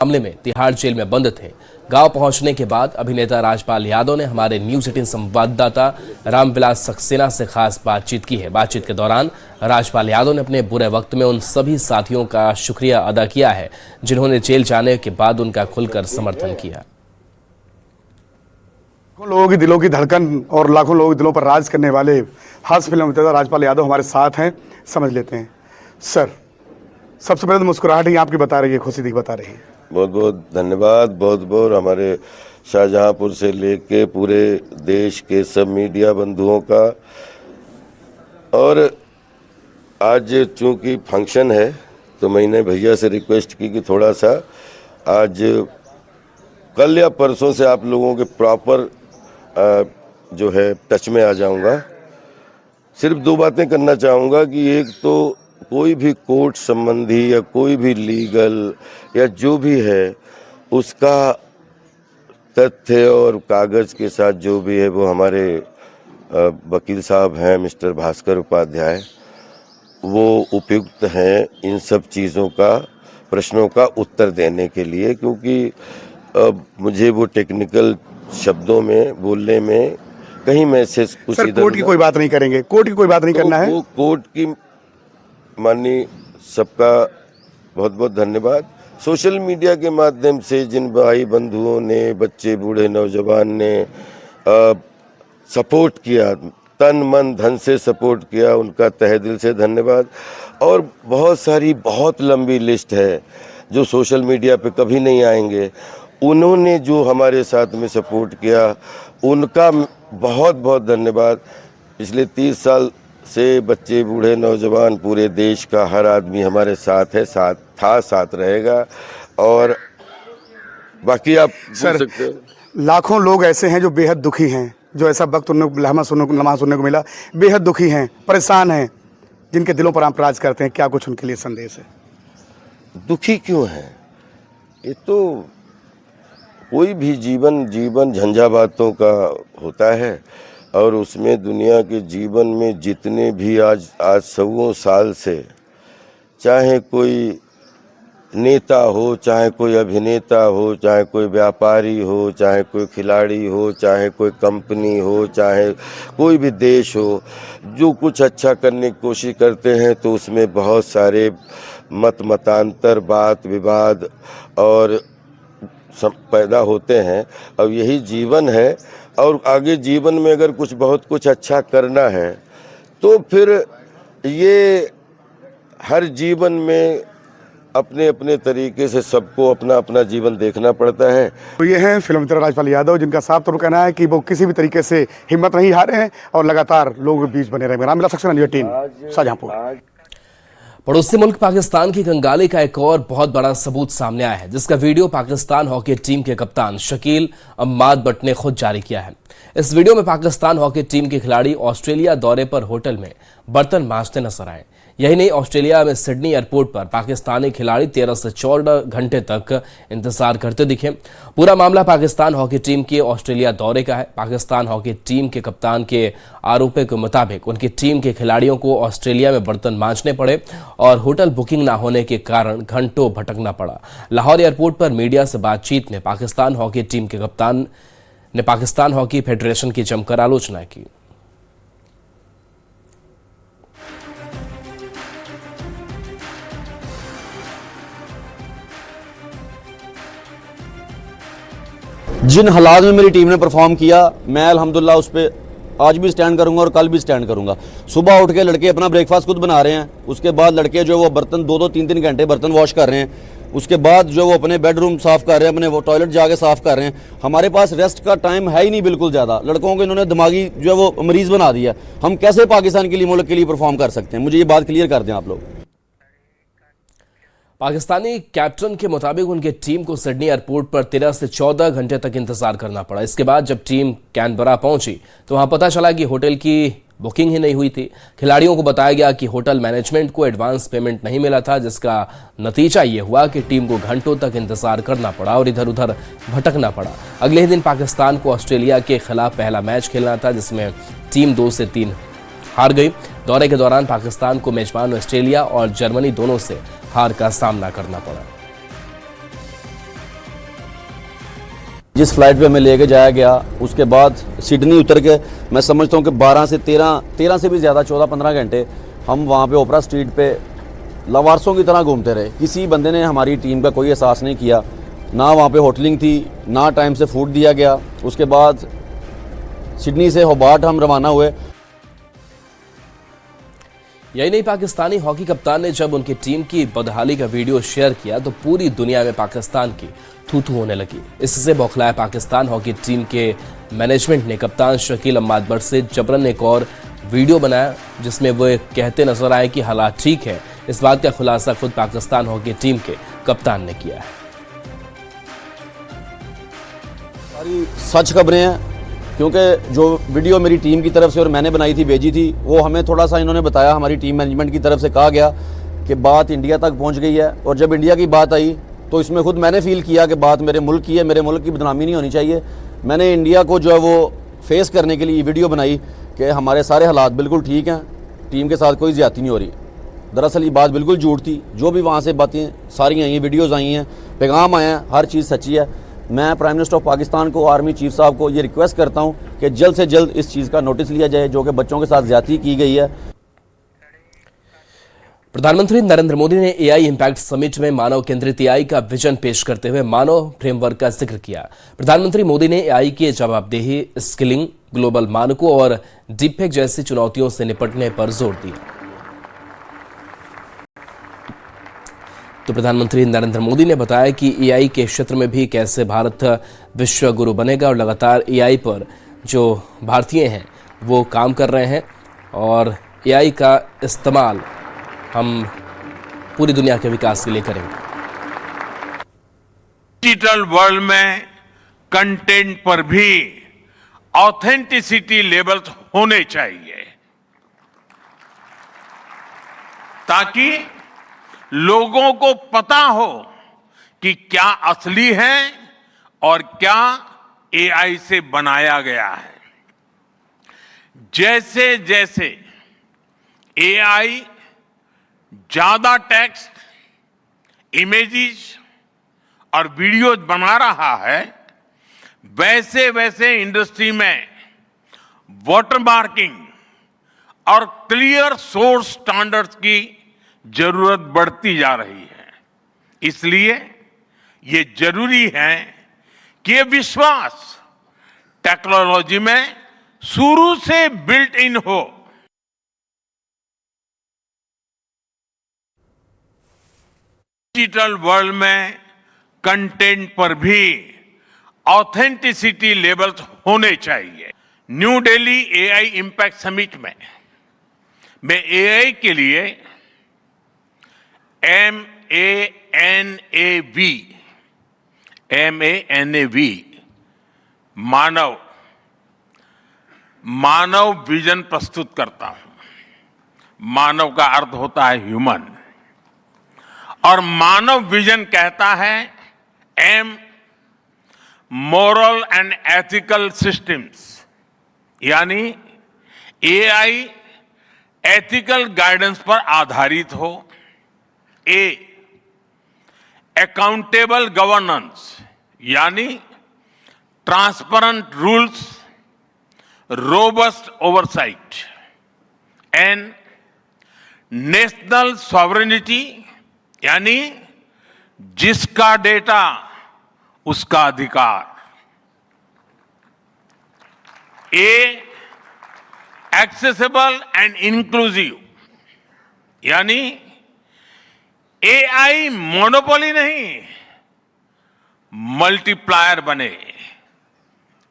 मामले में तिहाड़ जेल में बंद थे। गांव पहुंचने के बाद अभिनेता राजपाल यादव ने हमारे न्यूज 18 संवाददाता रामविलास सक्सेना से खास बातचीत की है। बातचीत के दौरान राजपाल यादव ने अपने बुरे वक्त में उन सभी साथियों का शुक्रिया अदा किया है जिन्होंने जेल जाने के बाद उनका खुलकर समर्थन किया। लोगों की दिलों की धड़कन और लाखों लोगों के दिलों पर राज करने वाले हास्य फिल्म अभिनेता राजपाल यादव हमारे साथ हैं। समझ लेते हैं। सर, सबसे पहले तो मुस्कुराहट ही आपकी बता रही है, खुशी दी बता रही है। बहुत बहुत धन्यवाद। बहुत बहुत हमारे शाहजहांपुर से लेके पूरे देश के सब मीडिया बंधुओं का। और आज चूंकि फंक्शन है तो मैंने भैया से रिक्वेस्ट की कि थोड़ा सा आज कल या परसों से आप लोगों के प्रॉपर जो है टच में आ जाऊंगा। सिर्फ दो बातें करना चाहूँगा कि एक तो कोई भी कोर्ट संबंधी या कोई भी लीगल या जो भी है उसका तथ्य और कागज़ के साथ जो भी है वो हमारे वकील साहब हैं मिस्टर भास्कर उपाध्याय, वो उपयुक्त हैं इन सब चीज़ों का प्रश्नों का उत्तर देने के लिए, क्योंकि मुझे वो टेक्निकल शब्दों में बोलने में कहीं मैसेज कुछ सर, कोर्ट की कोई बात नहीं करेंगे, कोर्ट की कोई बात नहीं करना है। वो कोर्ट की माननीय सबका बहुत बहुत धन्यवाद। सोशल मीडिया के माध्यम से जिन भाई बंधुओं ने, बच्चे बूढ़े नौजवान ने सपोर्ट किया, तन मन धन से सपोर्ट किया, उनका तहे दिल से धन्यवाद। और बहुत सारी बहुत लंबी लिस्ट है जो सोशल मीडिया पे कभी नहीं आएंगे, उन्होंने जो हमारे साथ में सपोर्ट किया उनका बहुत बहुत धन्यवाद। पिछले 30 साल से बच्चे बूढ़े नौजवान पूरे देश का हर आदमी हमारे साथ है, साथ रहेगा। और बाकी आप सर, सकते हैं लाखों लोग ऐसे हैं जो बेहद दुखी हैं, जो ऐसा वक्त उन्हें लम्हा सुनने को मिला, बेहद दुखी हैं, परेशान हैं, जिनके दिलों पर आप राज करते हैं। क्या कुछ उनके लिए संदेश है? दुखी क्यों है? ये तो कोई भी जीवन झंझावातों का होता है और उसमें दुनिया के जीवन में जितने भी आज सौों साल से, चाहे कोई नेता हो, चाहे कोई अभिनेता हो, चाहे कोई व्यापारी हो, चाहे कोई खिलाड़ी हो, चाहे कोई कंपनी हो, चाहे कोई भी देश हो, जो कुछ अच्छा करने की कोशिश करते हैं तो उसमें बहुत सारे मतांतर, बात विवाद और सब पैदा होते हैं। अब यही जीवन है और आगे जीवन में अगर बहुत कुछ अच्छा करना है तो फिर ये हर जीवन में अपने अपने तरीके से सबको अपना अपना जीवन देखना पड़ता है। तो ये हैं फिल्म अभिनेता राजपाल यादव, जिनका साफ तौर पर कहना है कि वो किसी भी तरीके से हिम्मत नहीं हारे हैं और लगातार लोगों के बीच बने रहेंगे। रामविलास सक्सेना, न्यूज़ 18, शाहजहांपुर। पड़ोसी मुल्क पाकिस्तान की कंगाली का एक और बहुत बड़ा सबूत सामने आया है, जिसका वीडियो पाकिस्तान हॉकी टीम के कप्तान शकील अम्माद बट ने खुद जारी किया है। इस वीडियो में पाकिस्तान हॉकी टीम के खिलाड़ी ऑस्ट्रेलिया दौरे पर होटल में बर्तन मांजते नजर आए। यही नहीं, ऑस्ट्रेलिया में सिडनी एयरपोर्ट पर पाकिस्तानी खिलाड़ी 13 से 14 घंटे तक इंतजार करते दिखे। पूरा मामला पाकिस्तान हॉकी टीम के ऑस्ट्रेलिया दौरे का है। पाकिस्तान हॉकी टीम के कप्तान के आरोपों के मुताबिक उनकी टीम के खिलाड़ियों को ऑस्ट्रेलिया में बर्तन मांजने पड़े और होटल बुकिंग ना होने के कारण घंटों भटकना पड़ा। लाहौर एयरपोर्ट पर मीडिया से बातचीत में पाकिस्तान हॉकी टीम के कप्तान ने पाकिस्तान हॉकी फेडरेशन की जमकर आलोचना की। जिन हालात में मेरी टीम ने परफॉर्म किया, मैं अल्हम्दुलिल्लाह उस पर आज भी स्टैंड करूंगा और कल भी स्टैंड करूंगा। सुबह उठ के लड़के अपना ब्रेकफास्ट खुद बना रहे हैं, उसके बाद लड़के जो वो बर्तन 2-2, 3-3 घंटे बर्तन वॉश कर रहे हैं, उसके बाद जो वो अपने बेडरूम साफ़ कर रहे हैं, अपने वो टॉयलेट जाके साफ़ कर रहे हैं। हमारे पास रेस्ट का टाइम है ही नहीं बिल्कुल ज़्यादा। लड़कों को इन्होंने दिमागी जो है वो मरीज़ बना दिया। हम कैसे पाकिस्तान के लिए, मुल्क के लिए परफॉर्म कर सकते हैं? मुझे ये बात क्लियर कर दें आप लोग। पाकिस्तानी कैप्टन के मुताबिक उनकी टीम को सिडनी एयरपोर्ट पर 13 से 14 घंटे तक इंतजार करना पड़ा। इसके बाद जब टीम कैनबरा पहुंची तो वहां पता चला कि होटल की बुकिंग ही नहीं हुई थी। खिलाड़ियों को बताया गया कि होटल मैनेजमेंट को एडवांस पेमेंट नहीं मिला था, जिसका नतीजा ये हुआ कि टीम को घंटों तक इंतजार करना पड़ा और इधर उधर भटकना पड़ा। अगले ही दिन पाकिस्तान को ऑस्ट्रेलिया के खिलाफ पहला मैच खेलना था, जिसमें टीम 2 से 3 हार गई। दौरे के दौरान पाकिस्तान को मेजबान ऑस्ट्रेलिया और जर्मनी दोनों से हार का सामना करना पड़ा। जिस फ्लाइट पे हमें लेके जाया गया, उसके बाद सिडनी उतर के मैं समझता हूँ कि 12 से 13 से भी ज़्यादा 14-15 घंटे हम वहाँ पे ओपरा स्ट्रीट पे लवारसों की तरह घूमते रहे। किसी बंदे ने हमारी टीम का कोई एहसास नहीं किया, ना वहाँ पे होटलिंग थी, ना टाइम से फूड दिया गया। उसके बाद सिडनी से होबार्ट हम रवाना हुए। यही नहीं, पाकिस्तानी हॉकी कप्तान ने जब उनकी टीम की बदहाली का वीडियो शेयर किया तो पूरी दुनिया में पाकिस्तान की थू-थू होने लगी। इससे बौखलाया पाकिस्तान हॉकी टीम के मैनेजमेंट ने कप्तान शकील अहमद बट से जबरन एक और वीडियो बनाया जिसमें वो कहते नजर आए कि हालात ठीक है। इस बात का खुलासा खुद पाकिस्तान हॉकी टीम के कप्तान ने किया है। सारी सच खबरें हैं, क्योंकि जो वीडियो मेरी टीम की तरफ से और मैंने बनाई थी, भेजी थी, वो हमें थोड़ा सा इन्होंने बताया, हमारी टीम मैनेजमेंट की तरफ से कहा गया कि बात इंडिया तक पहुंच गई है। और जब इंडिया की बात आई तो इसमें खुद मैंने फील किया कि बात मेरे मुल्क की है, मेरे मुल्क की बदनामी नहीं होनी चाहिए। मैंने इंडिया को जो है वो फेस करने के लिए ये वीडियो बनाई कि हमारे सारे हालात बिल्कुल ठीक हैं, टीम के साथ कोई ज़्यादती नहीं हो रही। दरअसल ये बात बिल्कुल झूठ थी। जो भी वहाँ से बातें सारी आई हैं, वीडियोज़ आई हैं, पैगाम आए हैं, हर चीज़ सच्ची है। मैं प्राइम मिनिस्टर ऑफ पाकिस्तान को, आर्मी चीफ साहब को ये रिक्वेस्ट करता हूँ कि जल्द से जल्द इस चीज़ का नोटिस लिया जाए जो कि बच्चों के साथ ज़्यादती की गई है। प्रधानमंत्री नरेंद्र मोदी ने एआई इंपैक्ट समिट में मानव केंद्रित एआई का विजन पेश करते हुए मानव फ्रेमवर्क का जिक्र किया। प्रधानमंत्री मोदी ने एआई की जवाबदेही, स्किलिंग, ग्लोबल मानकों और डीपफेक जैसी चुनौतियों से निपटने पर जोर दिया। तो प्रधानमंत्री नरेंद्र मोदी ने बताया कि एआई के क्षेत्र में भी कैसे भारत विश्व गुरु बनेगा और लगातार एआई पर जो भारतीय हैं वो काम कर रहे हैं और एआई का इस्तेमाल हम पूरी दुनिया के विकास के लिए करेंगे। डिजिटल वर्ल्ड में कंटेंट पर भी ऑथेंटिसिटी लेवल्स होने चाहिए ताकि लोगों को पता हो कि क्या असली है और क्या एआई से बनाया गया है। जैसे जैसे एआई ज्यादा टेक्स्ट, इमेजेस और वीडियोज बना रहा है, वैसे वैसे इंडस्ट्री में वाटरमार्किंग और क्लियर सोर्स स्टैंडर्ड्स की जरूरत बढ़ती जा रही है। इसलिए ये जरूरी है कि ये विश्वास टेक्नोलॉजी में शुरू से बिल्ट इन हो। डिजिटल वर्ल्ड में कंटेंट पर भी ऑथेंटिसिटी लेवल्स होने चाहिए। New Delhi AI impact summit में मैं एआई के लिए MANAV मानव विजन प्रस्तुत करता हूं। मानव का अर्थ होता है ह्यूमन और मानव विजन कहता है M moral and ethical systems, यानी एआई एथिकल गाइडेंस पर आधारित हो। A अकाउंटेबल गवर्नेंस, यानी transparent rules, robust oversight. N national sovereignty, यानी जिसका डेटा उसका अधिकार। A एक्सेसिबल एंड इंक्लूसिव, यानी एआई मोनोपोली नहीं, मल्टीप्लायर बने।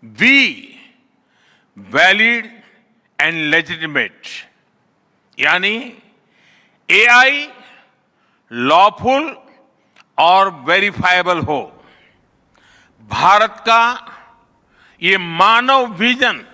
V वैलिड एंड लेजिटिमेट, यानी एआई लॉफुल और वेरीफाइबल हो। भारत का ये मानव विजन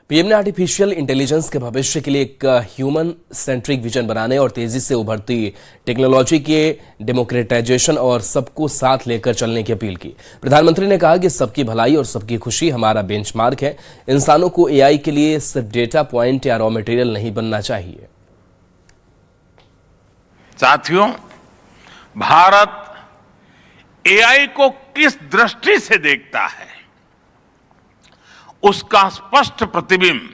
पीएम ने आर्टिफिशियल इंटेलिजेंस के भविष्य के लिए एक ह्यूमन सेंट्रिक विजन बनाने और तेजी से उभरती टेक्नोलॉजी के डेमोक्रेटाइजेशन और सबको साथ लेकर चलने की अपील की। प्रधानमंत्री ने कहा कि सबकी भलाई और सबकी खुशी हमारा बेंचमार्क है। इंसानों को एआई के लिए सिर्फ डेटा पॉइंट या रॉ मटेरियल नहीं बनना चाहिए। साथियों, भारत एआई को किस दृष्टि से देखता है, उसका स्पष्ट प्रतिबिंब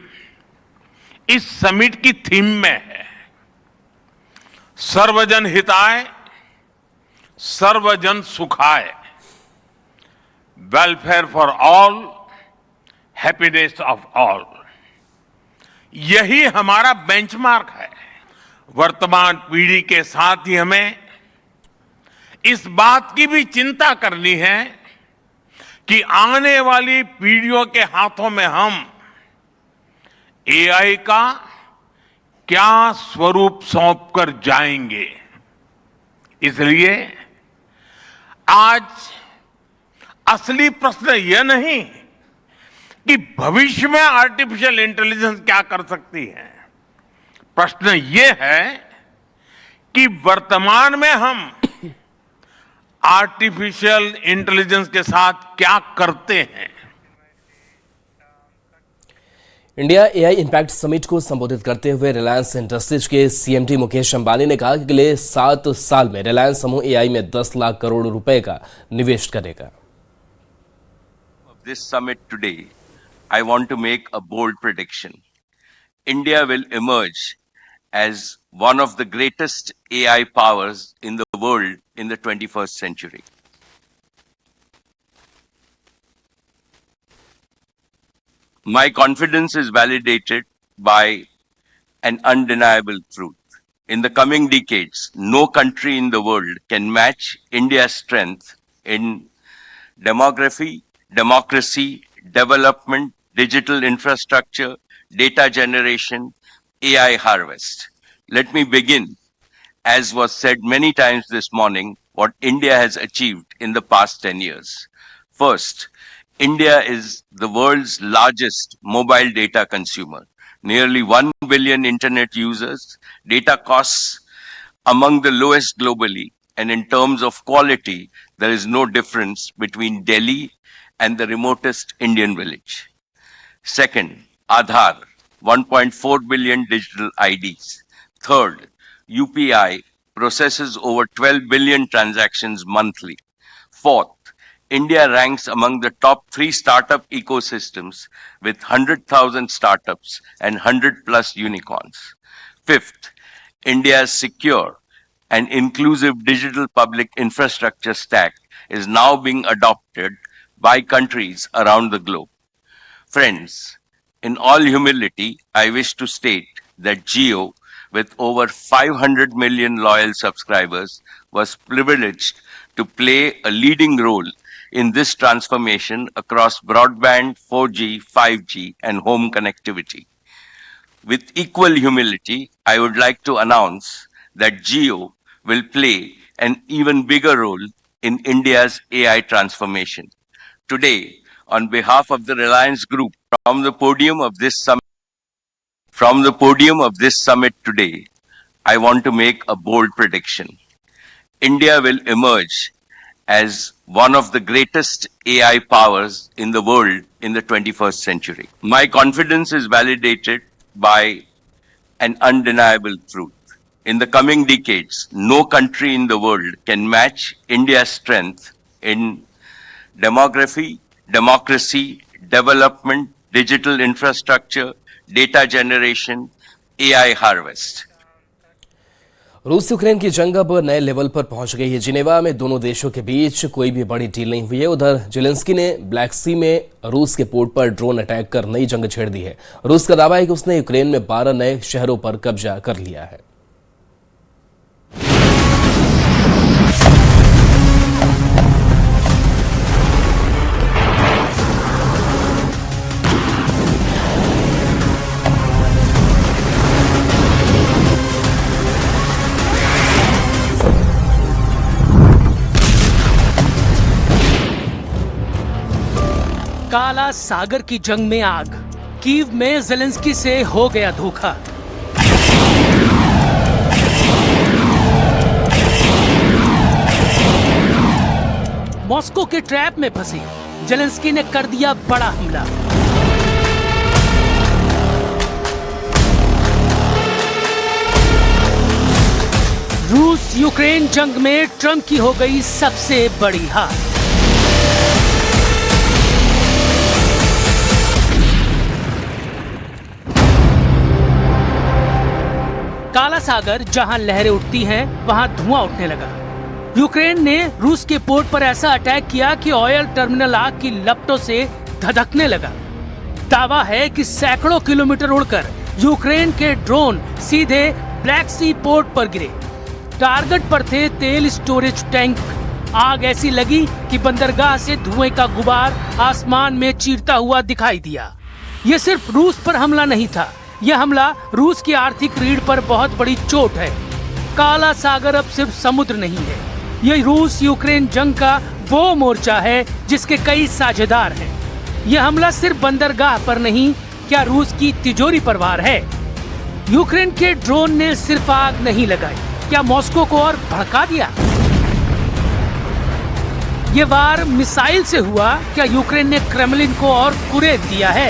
इस समिट की थीम में है। सर्वजन हिताय, सर्वजन सुखाय, welfare for all, happiness of all, यही हमारा बेंचमार्क है। वर्तमान पीढ़ी के साथ ही हमें इस बात की भी चिंता करनी है कि आने वाली पीढ़ियों के हाथों में हम एआई का क्या स्वरूप सौंप कर जाएंगे। इसलिए आज असली प्रश्न यह नहीं कि भविष्य में आर्टिफिशियल इंटेलिजेंस क्या कर सकती है, प्रश्न यह है कि वर्तमान में हम आर्टिफिशियल इंटेलिजेंस के साथ क्या करते हैं। इंडिया एआई इंपैक्ट समिट को संबोधित करते हुए रिलायंस इंडस्ट्रीज के सीएमडी मुकेश अंबानी ने कहा कि अगले 7 साल में रिलायंस समूह एआई में 10 लाख करोड़ रुपए का निवेश करेगा। This summit today, I want to make a bold prediction. India will emerge as one of the greatest AI powers in the world in the 21st century. My confidence is validated by an undeniable truth. In the coming decades, no country in the world can match India's strength in demography, democracy, development, digital infrastructure, data generation, AI harvest. Let me begin, as was said many times this morning, what India has achieved in the past 10 years. First, India is the world's largest mobile data consumer. Nearly 1 billion internet users, data costs among the lowest globally, and in terms of quality, there is no difference between Delhi and the remotest Indian village. Second, Aadhaar, 1.4 billion digital IDs. Third, UPI processes over 12 billion transactions monthly. Fourth, India ranks among the top 3 startup ecosystems with 100,000 startups and 100 plus unicorns. Fifth, India's secure and inclusive digital public infrastructure stack is now being adopted by countries around the globe. Friends, in all humility, I wish to state that Jio, with over 500 million loyal subscribers, was privileged to play a leading role in this transformation across broadband, 4G, 5G, and home connectivity. With equal humility, I would like to announce that Jio will play an even bigger role in India's AI transformation. Today, on behalf of the Reliance Group, from the podium of this summit today, I want to make a bold prediction. India will emerge as one of the greatest AI powers in the world in the 21st century. My confidence is validated by an undeniable truth. In the coming decades, no country in the world can match India's strength in demography, democracy, development, digital infrastructure, data generation, AI harvest. रूस Ukraine की जंग अब नए level पर पहुंच गई है। Geneva में दोनों देशों के बीच कोई भी बड़ी डील नहीं हुई है। उधर जेलेंस्की ने ब्लैक सी में रूस के पोर्ट पर ड्रोन अटैक कर नई जंग छेड़ दी है। रूस का दावा है कि उसने यूक्रेन में 12 नए शहरों पर कब्जा कर लिया है। काला सागर की जंग में आग, कीव में ज़ेलेंस्की से हो गया धोखा। मॉस्को के ट्रैप में फंसे ज़ेलेंस्की ने कर दिया बड़ा हमला। रूस यूक्रेन जंग में ट्रंप की हो गई सबसे बड़ी हार। काला सागर जहां लहरें उठती हैं, वहां धुआं उठने लगा। यूक्रेन ने रूस के पोर्ट पर ऐसा अटैक किया कि ऑयल टर्मिनल आग की लपटों से धधकने लगा। दावा है कि सैकड़ों किलोमीटर उड़कर यूक्रेन के ड्रोन सीधे ब्लैक सी पोर्ट पर गिरे। टारगेट पर थे तेल स्टोरेज टैंक। आग ऐसी लगी कि बंदरगाह से धुएं का गुबार आसमान में चीरता हुआ दिखाई दिया। ये सिर्फ रूस पर हमला नहीं था, यह हमला रूस की आर्थिक रीढ़ पर बहुत बड़ी चोट है। काला सागर अब सिर्फ समुद्र नहीं है, यह रूस यूक्रेन जंग का वो मोर्चा है जिसके कई साझेदार हैं। यह हमला सिर्फ बंदरगाह पर नहीं, क्या रूस की तिजोरी पर वार है? यूक्रेन के ड्रोन ने सिर्फ आग नहीं लगाई, क्या मॉस्को को और भड़का दिया? ये वार मिसाइल से हुआ, क्या यूक्रेन ने क्रेमलिन को और कुरेद दिया है?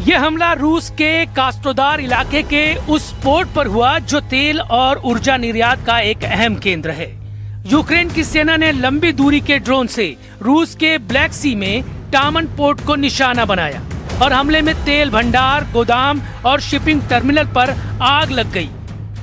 यह हमला रूस के कास्टोदार इलाके के उस पोर्ट पर हुआ जो तेल और ऊर्जा निर्यात का एक अहम केंद्र है। यूक्रेन की सेना ने लंबी दूरी के ड्रोन से रूस के ब्लैक सी में टामन पोर्ट को निशाना बनाया और हमले में तेल भंडार, गोदाम और शिपिंग टर्मिनल पर आग लग गई।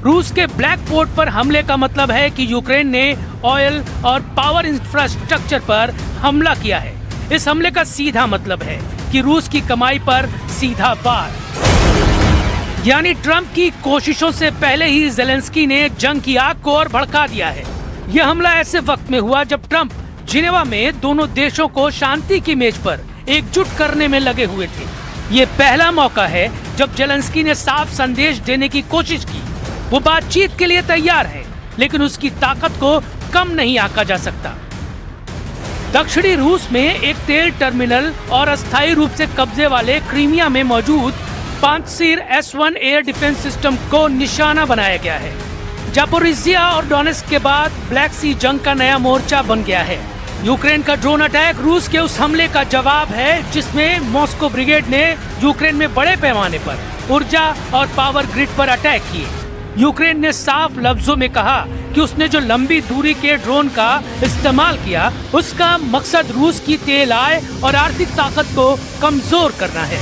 रूस के ब्लैक पोर्ट पर हमले का मतलब है कि यूक्रेन ने ऑयल और पावर इंफ्रास्ट्रक्चर पर हमला किया है। इस हमले का सीधा मतलब है कि रूस की कमाई पर सीधा वार। यानी ट्रंप की कोशिशों से पहले ही ज़ेलेंस्की ने जंग की आग को और भड़का दिया है। यह हमला ऐसे वक्त में हुआ जब ट्रंप जिनेवा में दोनों देशों को शांति की मेज पर एकजुट करने में लगे हुए थे। ये पहला मौका है जब ज़ेलेंस्की ने साफ संदेश देने की कोशिश की। वो बातचीत के लिए तैयार है, लेकिन उसकी ताकत को कम नहीं आंका जा सकता। दक्षिणी रूस में एक तेल टर्मिनल और अस्थायी रूप से कब्जे वाले क्रीमिया में मौजूद पांचसीर S-1 एयर डिफेंस सिस्टम को निशाना बनाया गया है। जापोरिजिया और डोनेस्क के बाद ब्लैक सी जंग का नया मोर्चा बन गया है। यूक्रेन का ड्रोन अटैक रूस के उस हमले का जवाब है जिसमें मॉस्को ब्रिगेड ने यूक्रेन में बड़े पैमाने पर ऊर्जा और पावर ग्रिड पर अटैक किए। यूक्रेन ने साफ लफ्जों में कहा कि उसने जो लंबी दूरी के ड्रोन का इस्तेमाल किया, उसका मकसद रूस की तेल आय और आर्थिक ताकत को कमजोर करना है।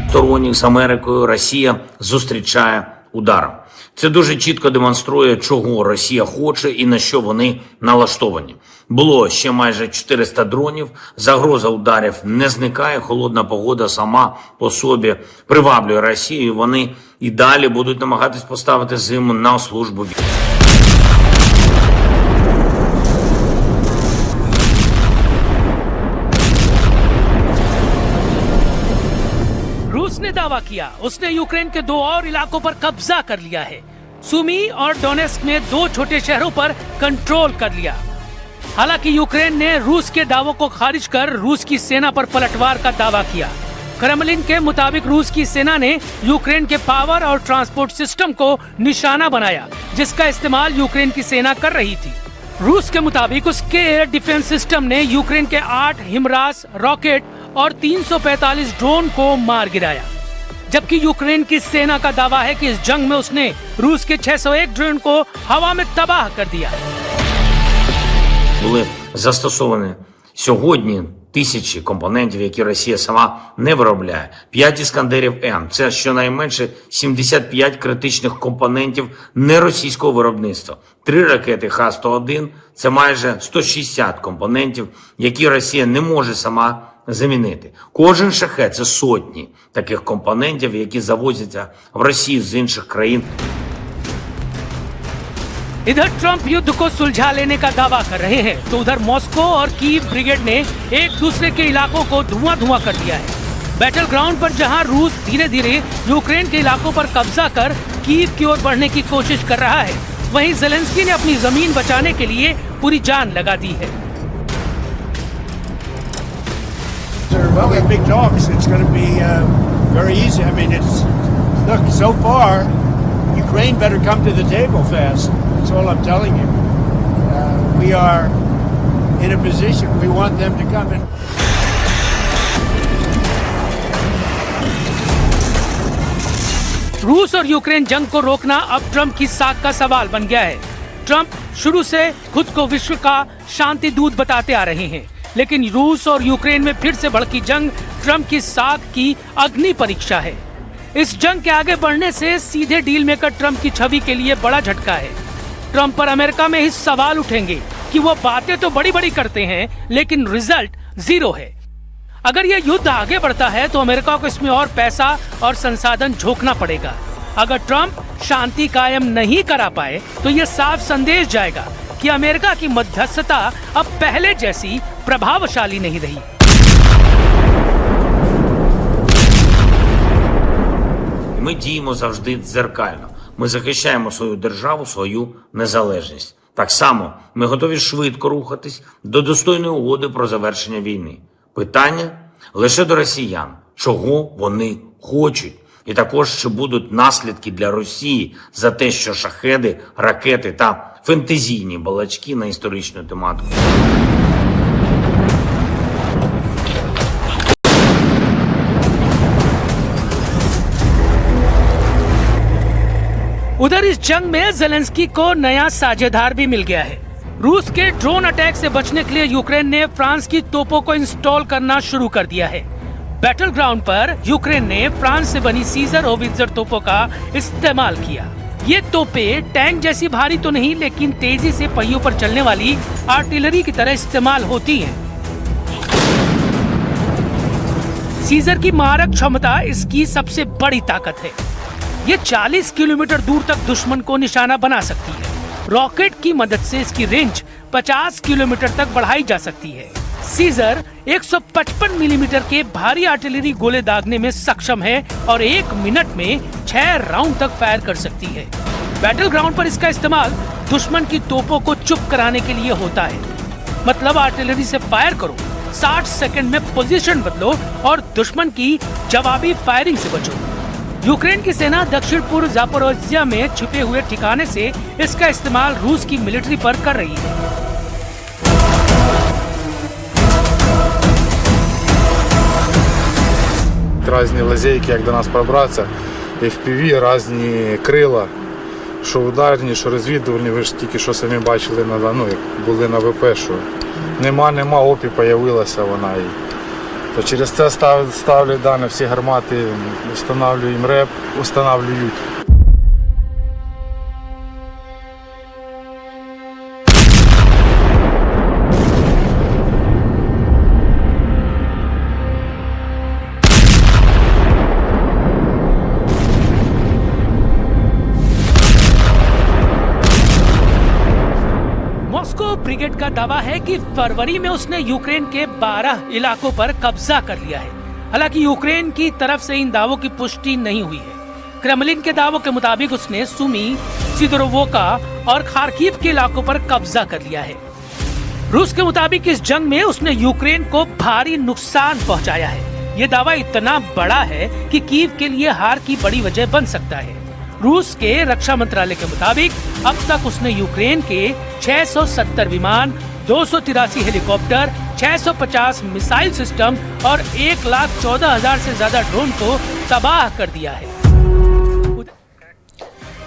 Сторонник з Америкою Росія зустрічає ударом. Це дуже чітко демонструє, чого Росія хоче і на що вони налаштовані. Було ще майже 400 дронів, загроза ударів не зникає, холодна погода сама по собі приваблює Росію, і вони і далі будуть намагатись поставити зиму на службу. रूस ने दावा किया उसने यूक्रेन के 2 और इलाकों पर कब्जा कर लिया है। सुमी और डोनेस्क में 2 छोटे शहरों पर कंट्रोल कर लिया। हालांकि यूक्रेन ने रूस के दावों को खारिज कर रूस की सेना पर पलटवार का दावा किया। क्रेमलिन के मुताबिक रूस की सेना ने यूक्रेन के पावर और ट्रांसपोर्ट सिस्टम को निशाना बनाया, जिसका इस्तेमाल यूक्रेन की सेना कर रही थी। रूस के मुताबिक उसके एयर डिफेंस सिस्टम ने यूक्रेन के 8 हिमरास रॉकेट और 345 ड्रोन को मार गिराया, जबकि यूक्रेन की सेना का दावा है कि इस जंग में उसने रूस के 601 ड्रोन को हवा में तबाह कर दिया। Були застосовані сьогодні тисячі компонентів, які Росія сама не виробляє. 5 «Іскандерів-М» – це щонайменше 75 критичних компонентів неросійського виробництва. 3 ракети Х-101 – це майже 160 компонентів, які Росія не може сама замінити. Кожен шахет – це сотні таких компонентів, які завозяться в Росію з інших країн. इधर ट्रंप युद्ध को सुलझा लेने का दावा कर रहे हैं, तो उधर मॉस्को और कीव ब्रिगेड ने एक दूसरे के इलाकों को धुआं कर दिया है। बैटल ग्राउंड पर जहां रूस धीरे धीरे यूक्रेन के इलाकों पर कब्जा कर कीव की ओर बढ़ने की कोशिश कर रहा है, वहीं ज़ेलेंस्की ने अपनी जमीन बचाने के लिए पूरी जान लगा दी है। Well, we have big talks. It's going to be very easy. I mean, look, so far, Ukraine better come to the table fast. That's all I'm telling you. We are in a position, we want them to come in. रूस और Ukraine जंग को रोकना अब Trump की साख का सवाल बन गया है। ट्रंप शुरू से खुद को विश्व का शांति दूत बताते आ रहे हैं, लेकिन रूस और यूक्रेन में फिर से भड़की जंग ट्रंप की साख की अग्नि परीक्षा है। इस जंग के आगे बढ़ने से सीधे डील मेकर ट्रंप की छवि के लिए बड़ा झटका है। ट्रंप पर अमेरिका में ही सवाल उठेंगे कि वो बातें तो बड़ी बड़ी करते हैं लेकिन रिजल्ट जीरो है। अगर ये युद्ध आगे बढ़ता है तो अमेरिका को इसमें और पैसा और संसाधन झोंकना पड़ेगा। अगर ट्रंप शांति कायम नहीं करा पाए तो ये साफ संदेश जाएगा कि अमेरिका की मध्यस्थता अब पहले जैसी प्रभावशाली नहीं रही। Ми діємо завжди дзеркально. Ми захищаємо свою державу, свою незалежність. Так само ми готові швидко рухатись до достойної угоди про завершення війни. Питання лише до росіян, чого вони хочуть. І також, чи будуть наслідки для Росії за те, що шахеди, ракети та фентезійні балачки на історичну тематику. उधर इस जंग में जेलेंस्की को नया साझेदार भी मिल गया है। रूस के ड्रोन अटैक से बचने के लिए यूक्रेन ने फ्रांस की तोपों को इंस्टॉल करना शुरू कर दिया है। बैटल ग्राउंड पर यूक्रेन ने फ्रांस से बनी सीजर होवित्जर तोपों का इस्तेमाल किया। ये तोपें टैंक जैसी भारी तो नहीं, लेकिन तेजी से पहियों पर चलने वाली आर्टिलरी की तरह इस्तेमाल होती हैं। सीजर की मारक क्षमता इसकी सबसे बड़ी ताकत है। ये 40 किलोमीटर दूर तक दुश्मन को निशाना बना सकती है। रॉकेट की मदद से इसकी रेंज 50 किलोमीटर तक बढ़ाई जा सकती है। सीजर 155 मिलीमीटर के भारी आर्टिलरी गोले दागने में सक्षम है और 1 मिनट में 6 राउंड तक फायर कर सकती है। बैटल ग्राउंड पर इसका इस्तेमाल दुश्मन की तोपों को चुप कराने के लिए होता है। मतलब आर्टिलरी से फायर करो, 60 सेकंड में पोजीशन बदलो और दुश्मन की जवाबी फायरिंग से बचो। यूक्रेन की सेना दक्षिण पूर्व जापोरोजिया में छिपे हुए ठिकाने से इसका इस्तेमाल रूस की मिलिट्री पर कर रही है। Різні лазейки, як до нас пробратися, FPV, різні крила, що ударні, що розвідувальні, ви ж тільки що самі бачили, як були на ВП, що нема, ОПІ з'явилася вона. То через це ставлять дані всі гармати, встановлюємо РЕП, встановлюють. मॉस्को ब्रिगेड का दावा है कि फरवरी में उसने यूक्रेन के 12 इलाकों पर कब्जा कर लिया है। हालांकि यूक्रेन की तरफ से इन दावों की पुष्टि नहीं हुई है। क्रेमलिन के दावों के मुताबिक उसने सुमी, सिदोरोवोका और खार्किव के इलाकों पर कब्जा कर लिया है। रूस के मुताबिक इस जंग में उसने यूक्रेन को भारी नुकसान पहुंचाया है। ये दावा इतना बड़ा है कि कीव के लिए हार की बड़ी वजह बन सकता है। रूस के रक्षा मंत्रालय के मुताबिक अब तक उसने यूक्रेन के 670 विमान, 283 हेलीकॉप्टर, 650 मिसाइल सिस्टम और 1,14,000 से ज्यादा ड्रोन को तबाह कर दिया है।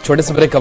छोटे से ब्रेक